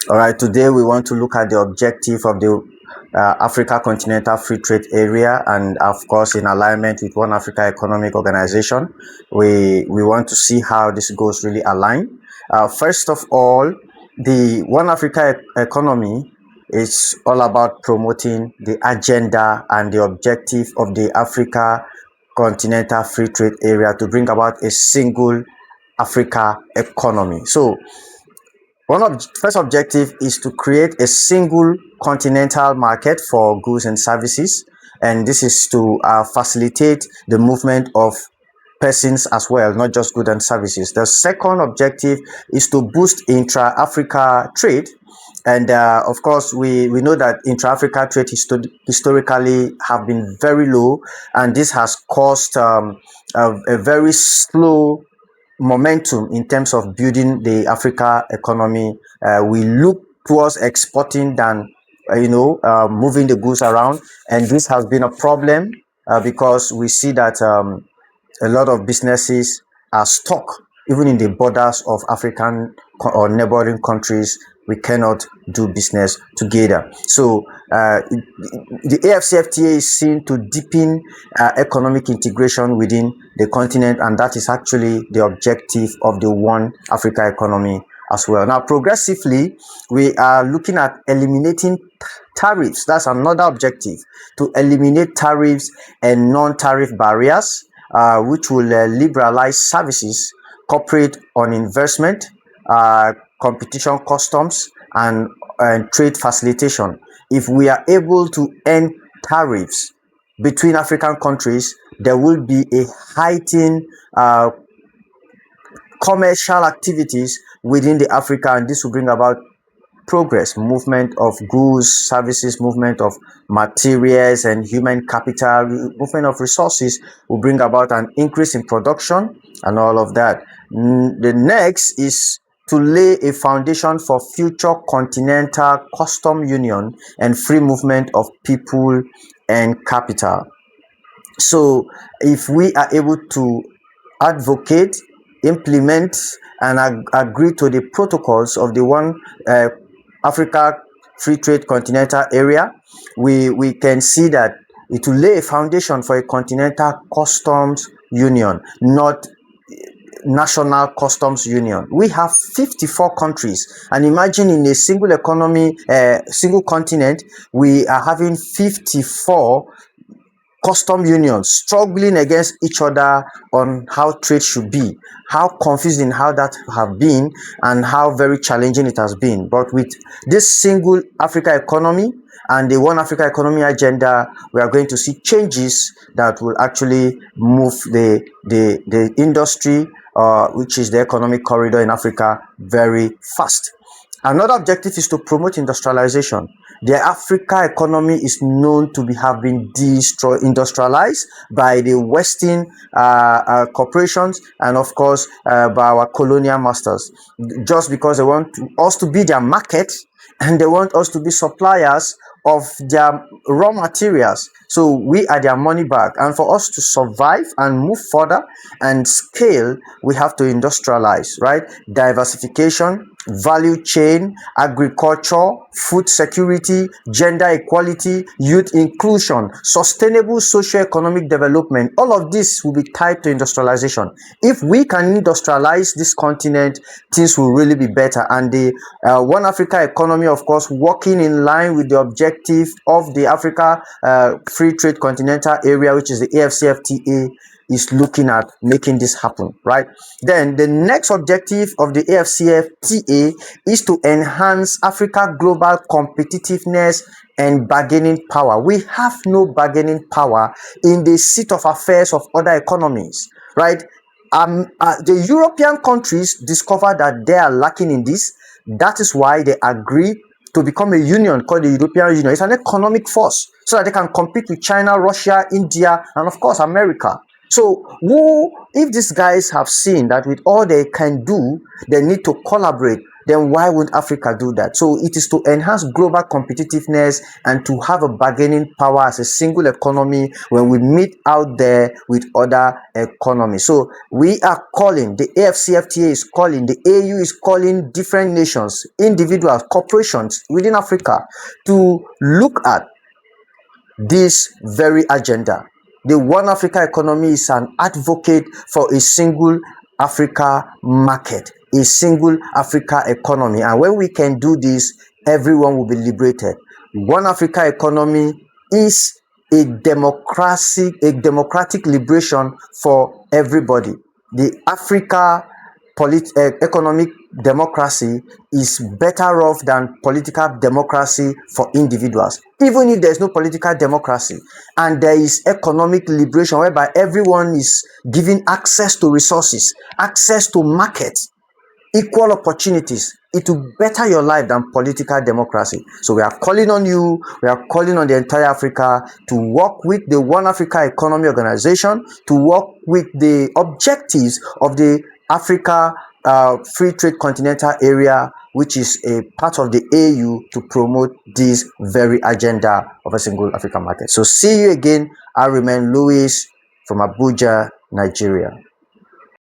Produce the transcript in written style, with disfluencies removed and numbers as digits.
All right, today we want to look at the objective of the Africa Continental Free Trade Area, and of course, in alignment with One Africa Economic Organization, we want to see how this goes really align. First of all, the One Africa economy is all about promoting the agenda and the objective of the Africa Continental Free Trade Area to bring about a single Africa economy. So one of the first objective is to create a single continental market for goods and services, and this is to facilitate the movement of persons as well, not just goods and services. The second objective is to boost intra-Africa trade. And of course, we know that intra-Africa trade historically have been very low, and this has caused a very slow momentum in terms of building the Africa economy. We look towards exporting than moving the goods around, and this has been a problem because we see that a lot of businesses are stuck even in the borders of African or neighboring countries. We cannot do business together. So the AfCFTA is seen to deepen economic integration within the continent, and that is actually the objective of the One Africa economy as well. Now, progressively, we are looking at eliminating tariffs. That's another objective, to eliminate tariffs and non-tariff barriers, which will liberalize services, corporate on investment, competition, customs, and trade facilitation. If we are able to end tariffs between African countries, there will be a heightened commercial activities within the Africa, and this will bring about progress, movement of goods, services, movement of materials and human capital, movement of resources will bring about an increase in production and all of that. The next is to lay a foundation for future continental custom union and free movement of people and capital. So if we are able to advocate, implement, and agree to the protocols of the One Africa Free Trade Continental Area, we can see that it will lay a foundation for a continental customs union, not national customs union. We have 54 countries, and imagine in a single economy, single continent, we are having 54 custom unions struggling against each other on how trade should be, how confusing how that have been, and how very challenging it has been. But with this single Africa economy and the One Africa economy agenda, we are going to see changes that will actually move the industry, which is the economic corridor in Africa, very fast. Another objective is to promote industrialization. The Africa economy is known to have been industrialized by the Western corporations, and of course by our colonial masters, just because they want us to be their market, and they want us to be suppliers of their raw materials. So we are their money bag, and for us to survive and move further and scale, we have to industrialize, right? Diversification, value chain, agriculture, food security, gender equality, youth inclusion, sustainable socio-economic development. All of this will be tied to industrialization. If we can industrialize this continent, things will really be better. And the One Africa economy, of course, working in line with the objective of the Africa Free Trade Continental Area, which is the AfCFTA, is looking at making this happen, right? Then the next objective of the AfCFTA is to enhance Africa global competitiveness and bargaining power. We have no bargaining power in the seat of affairs of other economies, right? The European countries discovered that they are lacking in this. That is why they agreed to become a union called the European Union. It's an economic force so that they can compete with China, Russia, India, and of course America. So if these guys have seen that with all they can do, they need to collaborate, then why won't Africa do that? So it is to enhance global competitiveness and to have a bargaining power as a single economy when we meet out there with other economies. So we are calling, the AfCFTA is calling, the AU is calling different nations, individuals, corporations within Africa to look at this very agenda. The One Africa economy is an advocate for a single Africa market, a single Africa economy. And when we can do this, everyone will be liberated. One Africa economy is a democratic liberation for everybody. The Africa economic democracy is better off than political democracy for individuals. Even if there's no political democracy and there is economic liberation whereby everyone is given access to resources, access to markets, equal opportunities, it will better your life than political democracy. So we are calling on you, we are calling on the entire Africa to work with the One Africa Economy Organization, to work with the objectives of the Africa Free Trade Continental Area, which is a part of the AU, to promote this very agenda of a single African market. So see you again. I remain Louis from Abuja, Nigeria.